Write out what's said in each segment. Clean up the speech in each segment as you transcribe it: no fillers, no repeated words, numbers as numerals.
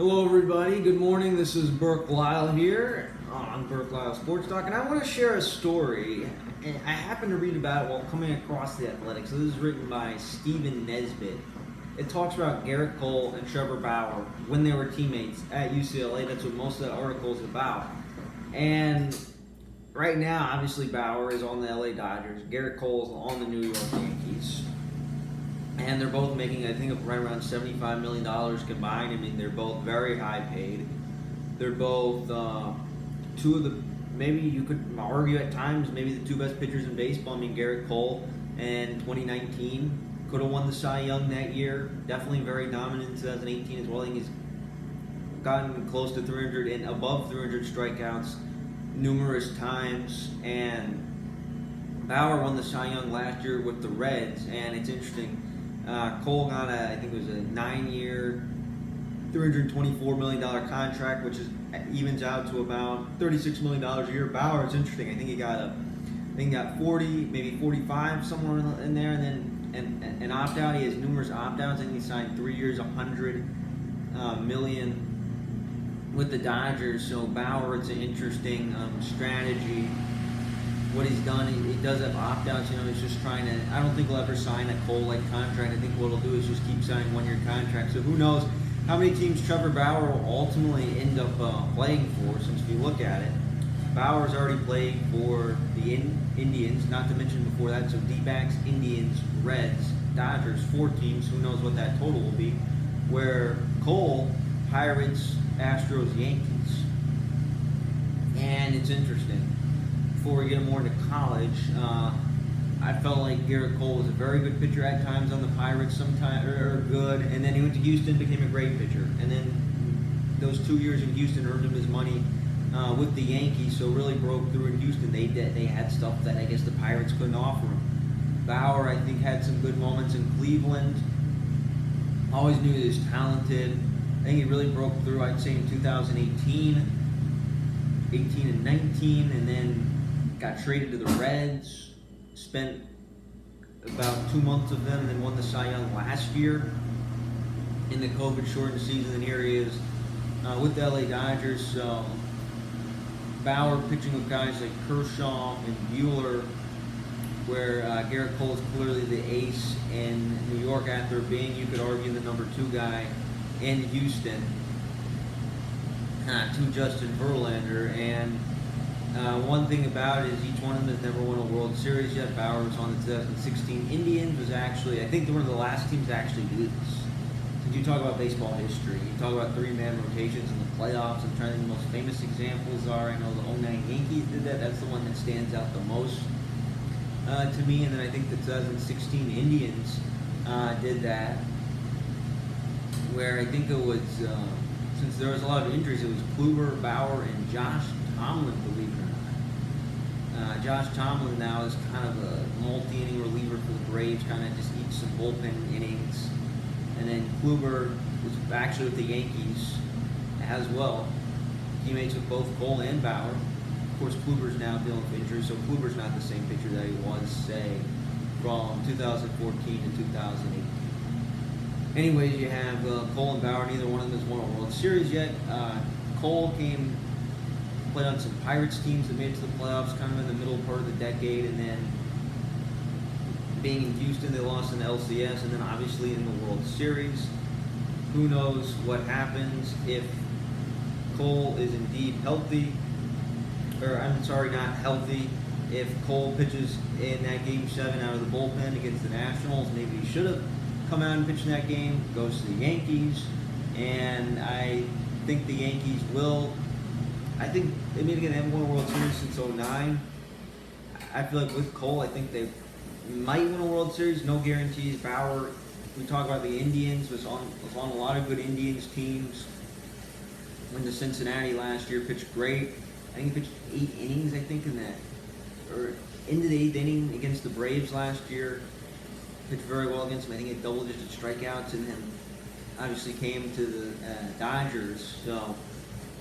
Hello everybody, good morning. This is Burke Lyle here on Burke Lyle Sports Talk, and I want to share a story. And I happened to read about it while coming across The Athletic. So this is written by Stephen Nesbitt. It talks about Gerrit Cole and Trevor Bauer when they were teammates at UCLA. That's what most of the article is about. And right now, obviously Bauer is on the LA Dodgers. Gerrit Cole is on the New York Yankees. And they're both making, I think, right around $75 million combined. I mean, they're both very high paid. They're both two of the, maybe you could argue at times, maybe the two best pitchers in baseball. I mean, Gerrit Cole in 2019 could have won the Cy Young that year. Definitely very dominant in 2018 as well. I think he's gotten close to 300 and above 300 strikeouts numerous times. And Bauer won the Cy Young last year with the Reds, and it's interesting. Cole got I think it was a 9-year, $324 million contract, which evens out to about $36 million a year. Bauer, it's interesting. I think he got 40, maybe 45 somewhere in there, and then an opt out. He has numerous opt outs, and he signed 3 years, $100 million with the Dodgers. So Bauer, it's an interesting strategy. What he's done, he does have opt-outs, he's just trying to, I don't think he'll ever sign a Cole-like contract. I think what he'll do is just keep signing one-year contracts. So who knows how many teams Trevor Bauer will ultimately end up playing for, since if you look at it, Bauer's already played for the Indians, not to mention before that, so D-backs, Indians, Reds, Dodgers, 4 teams, who knows what that total will be, where Cole, Pirates, Astros, Yankees. And it's interesting. Before we get more into college, I felt like Gerrit Cole was a very good pitcher at times on the Pirates, sometimes or good, and then he went to Houston, became a great pitcher, and then those 2 years in Houston earned him his money with the Yankees. So really broke through in Houston. They had stuff that I guess the Pirates couldn't offer him. Bauer, I think, had some good moments in Cleveland. Always knew he was talented. I think he really broke through, I'd say, in 2018, 18 and 19, and then got traded to the Reds, spent about 2 months with them, and then won the Cy Young last year in the COVID-shortened season. And here he is with the LA Dodgers. So Bauer pitching with guys like Kershaw and Buehler, where Gerrit Cole is clearly the ace in New York after being, you could argue, the number 2 guy in Houston to Justin Verlander. And one thing about it is each one of them has never won a World Series yet. Bauer was on the 2016 Indians, was actually, I think they were one of the last teams to actually do this. Since you talk about baseball history, you talk about 3-man rotations in the playoffs. I'm trying to think the most famous examples are, I know the 09 Yankees did that. That's the one that stands out the most to me. And then I think the 2016 Indians did that, where I think it was, since there was a lot of injuries, it was Kluber, Bauer, and Josh Tomlin, believe it or not. Josh Tomlin now is kind of a multi-inning reliever for the Braves, kind of just eats some bullpen innings. And then Kluber was actually with the Yankees as well. Teammates with both Cole and Bauer. Of course, Kluber's now dealing with injuries, so Kluber's not the same pitcher that he was, say, from 2014 to 2018. Anyways, you have Cole and Bauer. Neither one of them has won a World Series yet. Cole played on some Pirates teams that made it to the playoffs kind of in the middle part of the decade, and then being in Houston, they lost in the LCS, and then obviously in the World Series. Who knows what happens if Cole is indeed healthy, or I'm sorry, not healthy. If Cole pitches in that Game 7 out of the bullpen against the Nationals, maybe he should have come out and pitched in that game, goes to the Yankees, and I think the Yankees will. I think they may have won a World Series since 09. I feel like with Cole, I think they might win a World Series. No guarantees. Bauer, we talk about the Indians, was on a lot of good Indians teams. Went to Cincinnati last year, pitched great. I think he pitched 8 innings, I think, in that, or into the 8th inning against the Braves last year. Pitched very well against them. I think he had double-digit strikeouts, and then obviously came to the Dodgers. So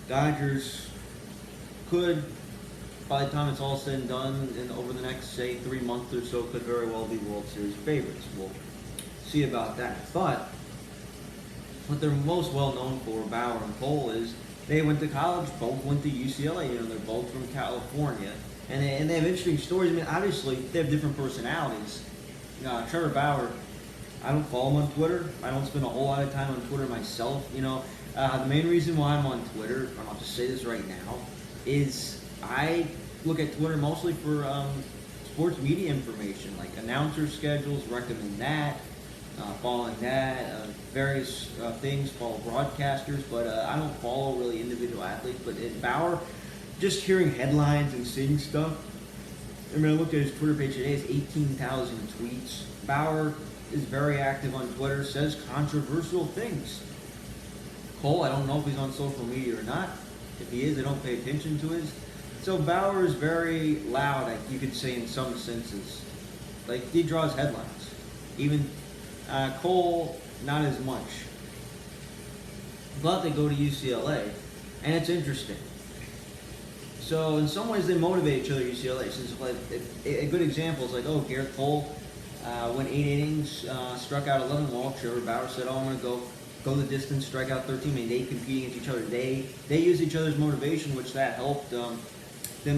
Dodgers could, by the time it's all said and done, and over the next, say, 3 months or so, could very well be World Series favorites. We'll see about that. But what they're most well known for, Bauer and Cole, is they went to college, both went to UCLA. They're both from California, and they have interesting stories. I mean, obviously they have different personalities. Trevor Bauer, I don't follow him on Twitter. I don't spend a whole lot of time on Twitter myself. The main reason why I'm on Twitter, and I'll just say this right now, is I look at Twitter mostly for sports media information, like announcer schedules, recommend that, following that, various things, follow broadcasters, but I don't follow really individual athletes. But at Bauer, just hearing headlines and seeing stuff, I mean, I looked at his Twitter page today, it's 18,000 tweets. Bauer is very active on Twitter, says controversial things. Cole, I don't know if he's on social media or not. If he is, I don't pay attention to his. So Bauer is very loud, you could say, in some senses. Like, he draws headlines. Even Cole, not as much. But they go to UCLA, and it's interesting. So in some ways, they motivate each other at UCLA. Since a good example is like, Gerrit Cole went 8 innings, struck out 11 walks. Trevor Bauer said, I'm going to go the distance, strike out 13. I mean, they compete against each other. They use each other's motivation, which that helped them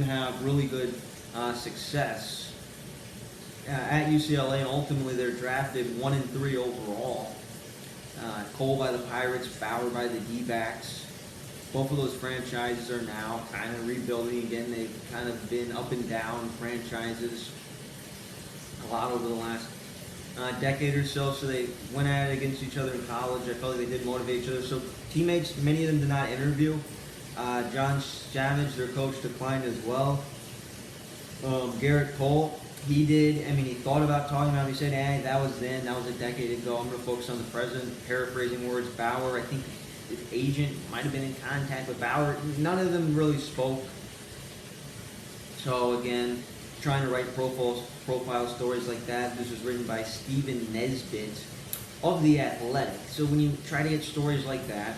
have really good success at UCLA, and ultimately they're drafted 1 and 3 overall. Cole by the Pirates, Bauer by the D-backs. Both of those franchises are now kind of rebuilding again. They've kind of been up and down franchises a lot over the last decade or so. So they went at it against each other in college. I felt like they did motivate each other. So teammates, many of them did not interview. John Savage, their coach, declined as well. Gerrit Cole, he did. I mean, he thought about talking about it. He said, that was then. That was a decade ago. I'm going to focus on the present. Paraphrasing words. Bauer, I think his agent might have been in contact with Bauer. None of them really spoke. So again, trying to write profile stories like that. This was written by Stephen Nesbitt of The Athletic. So when you try to get stories like that,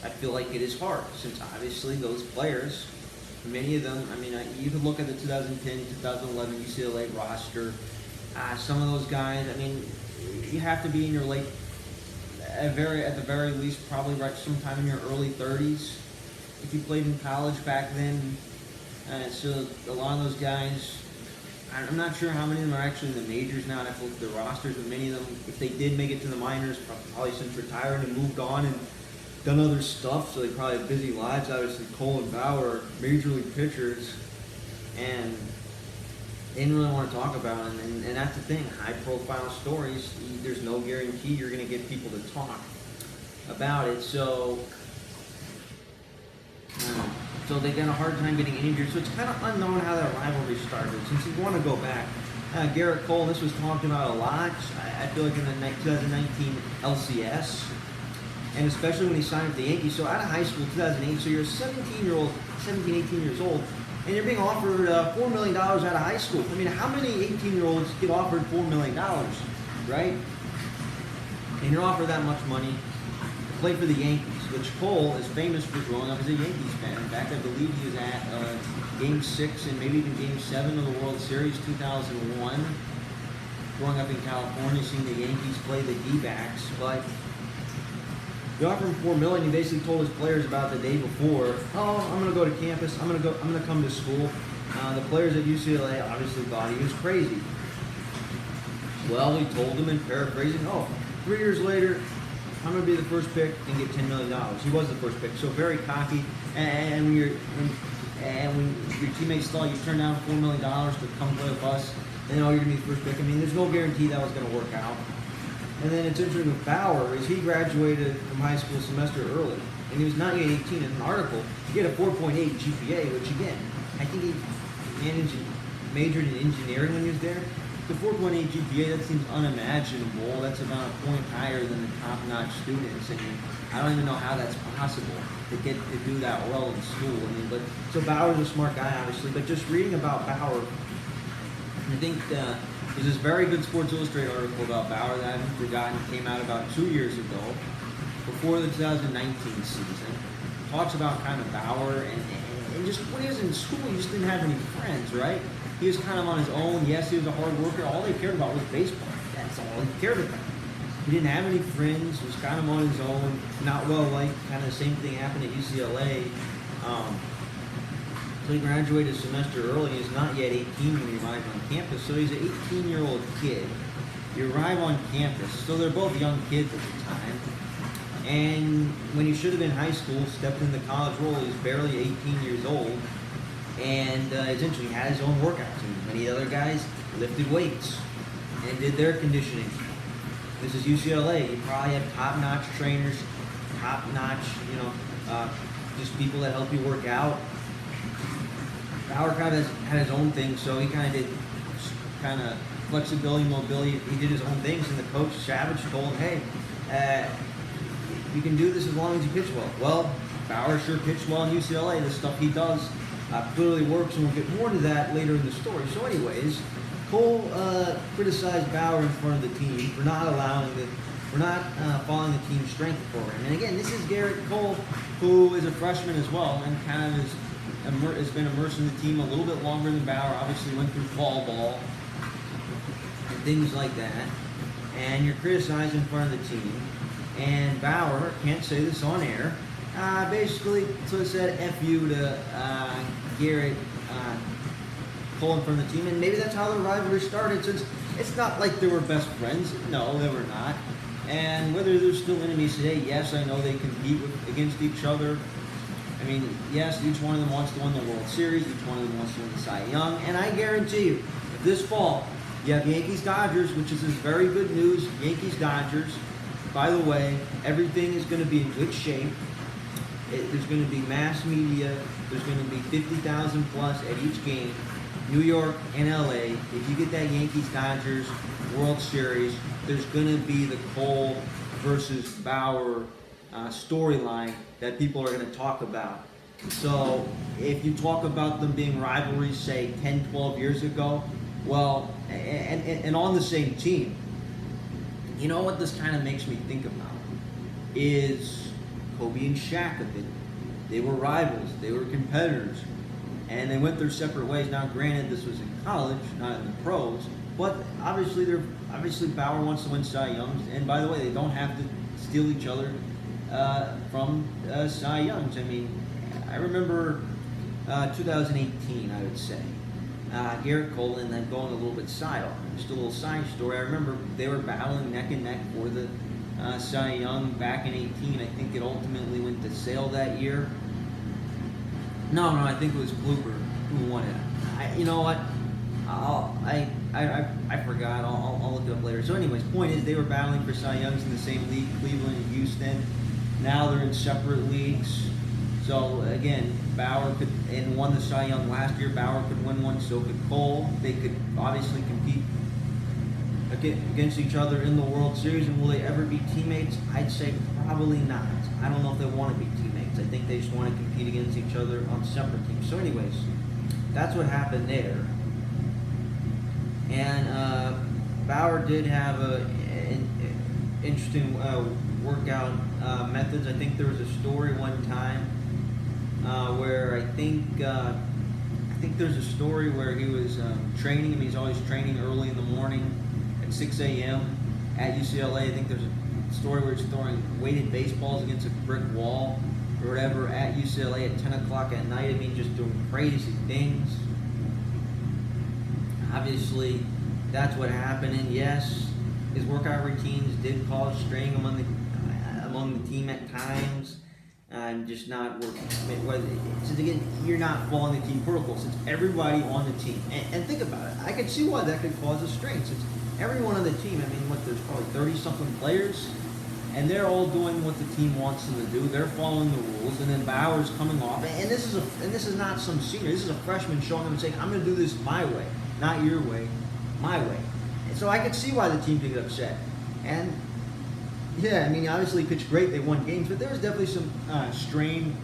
I feel like it is hard, since obviously those players, many of them, I mean, you could look at the 2010, 2011 UCLA roster. Some of those guys, I mean, you have to be in your at the very least, probably right sometime in your early 30s. If you played in college back then, so a lot of those guys, I'm not sure how many of them are actually in the majors now. I have to look at the rosters, but many of them, if they did make it to the minors, probably since retired and moved on and done other stuff, so they probably have busy lives. Obviously, Cole and Bauer are major league pitchers, and they didn't really want to talk about it. And that's the thing, high-profile stories, there's no guarantee you're going to get people to talk about it. So they got a hard time getting injured. So it's kind of unknown how that rivalry started. Since you want to go back, Gerrit Cole, this was talked about a lot. I feel like in the 2019 LCS. And especially when he signed with the Yankees. So out of high school, 2008, so you're a 17, 18 years old, and you're being offered $4 million out of high school. I mean, how many 18-year-olds get offered $4 million, right? And you're offered that much money to play for the Yankees, which Cole is famous for growing up as a Yankees fan. In fact, I believe he was at Game 6 and maybe even Game 7 of the World Series 2001. Growing up in California, seeing the Yankees play the D-backs, but they offered him $4 million. He basically told his players about the day before, I'm going to go to campus. I'm going to come to school. The players at UCLA obviously thought he was crazy. Well, he told them, in paraphrasing, 3 years later, I'm going to be the first pick and get $10 million. He was the first pick, so very cocky. And when your teammates thought you turned down $4 million to come play with us, then you're going to be the first pick. I mean, there's no guarantee that was going to work out. And then it's interesting with Bauer is he graduated from high school a semester early, and he was not yet 18 in an article. He had a 4.8 GPA, which again, I think he majored in engineering when he was there. The 4.8 GPA, that seems unimaginable. That's about a point higher than the top-notch students. I mean, I don't even know how that's possible to do that well in school. I mean, but so Bauer's a smart guy, obviously. But just reading about Bauer, I think there's this very good Sports Illustrated article about Bauer that I haven't forgotten. It came out about 2 years ago, before the 2019 season. Talks about kind of Bauer and just when he was in school, he just didn't have any friends, right? He was kind of on his own. Yes, he was a hard worker. All he cared about was baseball. That's all he cared about. He didn't have any friends, was kind of on his own, not well liked. Kind of the same thing happened at UCLA. So he graduated a semester early. He's not yet 18 when he arrived on campus. So he's an 18-year-old kid. You arrive on campus. So they're both young kids at the time. And when he should have been in high school, stepped in the college role, he's barely 18 years old. And essentially had his own workouts. And many other guys lifted weights and did their conditioning. This is UCLA. You probably have top-notch trainers, top-notch, just people that help you work out. Bauer kind of had his own thing, so he kind of did flexibility, mobility. He did his own things, and the coach, Savage, told him, hey, you can do this as long as you pitch well. Well, Bauer sure pitched well in UCLA. The stuff he does clearly works, and we'll get more to that later in the story. So anyways, Cole criticized Bauer in front of the team for not following the team's strength program. And again, this is Gerrit Cole, who is a freshman as well, and kind of has been immersed in the team a little bit longer than Bauer. Obviously went through fall ball and things like that. And you're criticized in front of the team. And Bauer, can't say this on air, basically sort of said F you to Gerrit Cole in front of the team. And maybe that's how the rivalry started, since it's not like they were best friends. No, they were not. And whether they're still enemies today, yes, I know they compete against each other. I mean, yes, each one of them wants to win the World Series. Each one of them wants to win the Cy Young. And I guarantee you, if this fall, you have Yankees-Dodgers, which is very good news. Yankees-Dodgers. By the way, everything is going to be in good shape. There's going to be mass media. There's going to be 50,000 plus at each game. New York and LA. If you get that Yankees-Dodgers World Series, there's going to be the Cole versus Bauer storyline that people are going to talk about. So if you talk about them being rivalries, say 10, 12 years ago, well, and on the same team, you know what this kind of makes me think about is Kobe and Shaq a bit. They were rivals, they were competitors, and they went their separate ways. Now, granted, this was in college, not in the pros, but obviously Bauer wants to win Cy Youngs, and by the way, they don't have to steal each other from Cy Youngs. I mean, I remember 2018, I would say. Gerrit Cole, and then going a little bit just a little side story. I remember they were battling neck and neck for the Cy Young back in 18. I think it ultimately went to Sale that year. No, I think it was Kluber who won it. You know what? I forgot. I'll look it up later. So anyways, point is they were battling for Cy Youngs in the same league, Cleveland and Houston. Now they're in separate leagues. So again, Bauer won the Cy Young last year. Bauer could win one, so could Cole. They could obviously compete against each other in the World Series. And will they ever be teammates? I'd say probably not. I don't know if they want to be teammates. I think they just want to compete against each other on separate teams. So anyways, that's what happened there. And Bauer did have an interesting workout methods. I think there was a story one time where I think there's a story where he was training. I mean, he's always training early in the morning at 6 a.m. at UCLA. I think there's a story where he's throwing weighted baseballs against a brick wall or whatever at UCLA at 10 o'clock at night. I mean, just doing crazy things. Obviously, that's what happened. And yes, his workout routines did cause strain among the team at times. And just not working. Since again, you're not following the team protocol. Since everybody on the team, and think about it, I could see why that could cause a strain. Since everyone on the team, I mean, there's probably 30-something players, and they're all doing what the team wants them to do. They're following the rules, and then Bauer's coming off, and this is not some senior. This is a freshman showing them and saying, "I'm going to do this my way, not your way, my way." And so I could see why the team could get upset. And yeah, I mean, obviously he pitched great. They won games, but there was definitely some strain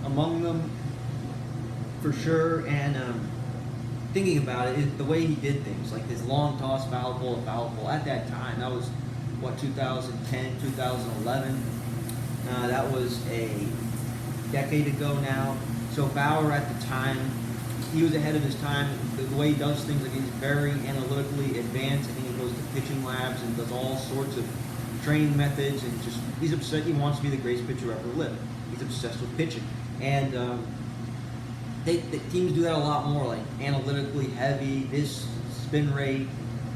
among them for sure. And thinking about it, the way he did things, like his long toss, foul ball, at that time, that was, 2010, 2011. That was a decade ago now. So Bauer at the time, he was ahead of his time. The way he does things, like he's very analytically advanced. I think he goes to pitching labs and does all sorts of training methods, and just he's upset. He wants to be the greatest pitcher ever lived. He's obsessed with pitching, and the teams do that a lot more, like analytically heavy, this spin rate,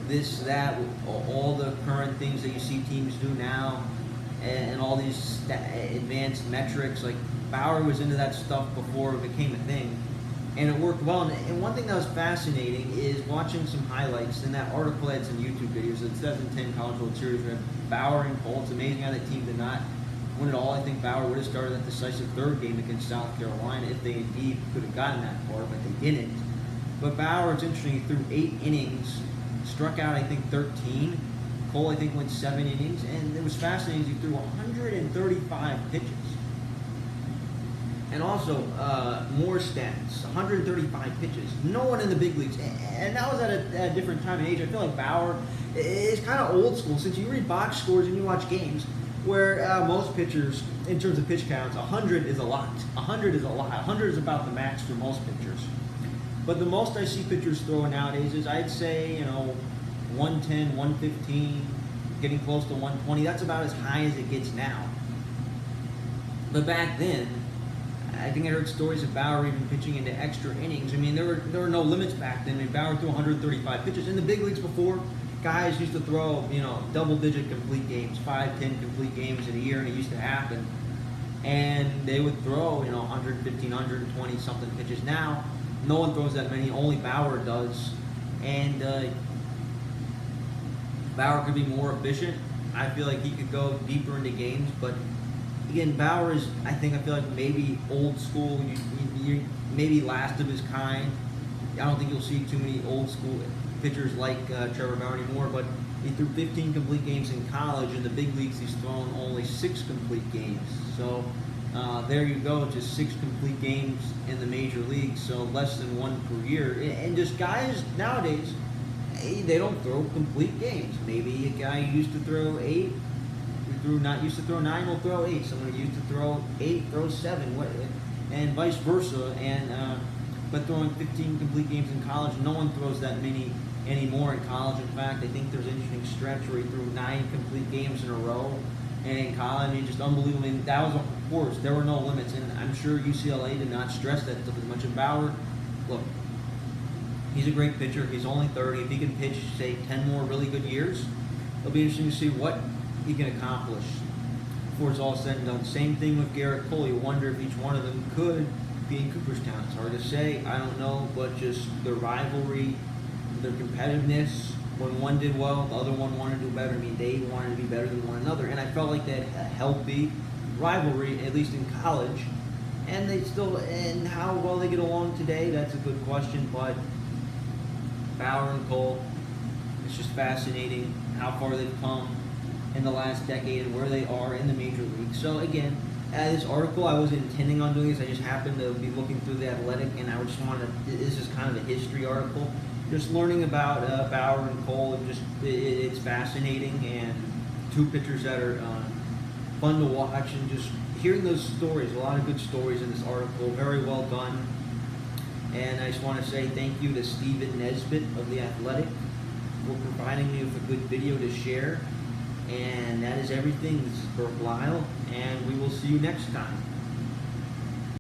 this, that, all the current things that you see teams do now, and all these advanced metrics. Like Bauer was into that stuff before it became a thing, and it worked well. And one thing that was fascinating is watching some highlights in that article. Had some YouTube videos. It's 2010 College World Series where Bauer and Cole. It's amazing how that team did not win it all. I think Bauer would have started that decisive third game against South Carolina if they indeed could have gotten that far, but they didn't. But Bauer, it's interesting, he threw 8 innings, struck out I think 13. Cole I think went 7 innings, and it was fascinating. He threw 135 pitches. And also, more stats, 135 pitches. No one in the big leagues, and that was at a different time and age. I feel like Bauer is kind of old school, since you read box scores and you watch games, where most pitchers, in terms of pitch counts, 100 is a lot. 100 is a lot. 100 is about the max for most pitchers. But the most I see pitchers throwing nowadays is, I'd say, 110, 115, getting close to 120. That's about as high as it gets now. But back then, I think I heard stories of Bauer even pitching into extra innings. I mean, there were no limits back then. I mean, Bauer threw 135 pitches. In the big leagues before, guys used to throw, double-digit complete games, 5, 10 complete games in a year, and it used to happen. And they would throw, 115, 120 something pitches. Now, no one throws that many. Only Bauer does. And Bauer could be more efficient. I feel like he could go deeper into games, but again, Bauer is, I feel like maybe old school, you maybe last of his kind. I don't think you'll see too many old school pitchers like Trevor Bauer anymore, but he threw 15 complete games in college. In the big leagues, he's thrown only 6 complete games. So there you go, just 6 complete games in the major leagues, so less than 1 per year. And just guys nowadays, they don't throw complete games. Maybe a guy who used to throw 8, not used to throw 9 will throw 8. Someone who used to throw 8 throws 7, and vice versa. And but throwing 15 complete games in college, no one throws that many anymore in college. In fact, I think there's an interesting stretch where he threw 9 complete games in a row. And in college, just unbelievable. I mean, that was, of course, there were no limits, and I'm sure UCLA did not stress that stuff as much. And Bauer, look, he's a great pitcher. He's only 30. If he can pitch, say, 10 more really good years, it'll be interesting to see what he can accomplish before it's all said and done. Same thing with Gerrit, Cole. You wonder if each one of them could be in Cooperstown. It's hard to say. I don't know, but just the rivalry, their competitiveness. When one did well, the other one wanted to do better. I mean, they wanted to be better than one another, and I felt like that healthy rivalry, at least in college. And they still, and how well they get along today, that's a good question. But Bauer and Cole, it's just fascinating how far they've come in the last decade and where they are in the major leagues. So again, this article, I wasn't intending on doing this. I just happened to be looking through The Athletic, and I just wanted to, this is kind of a history article. Just learning about Bauer and Cole, and it's fascinating, and 2 pitchers that are fun to watch, and just hearing those stories, a lot of good stories in this article, very well done. And I just want to say thank you to Stephen Nesbitt of The Athletic for providing me with a good video to share. And that is everything. This is Burke Lyle, and we will see you next time.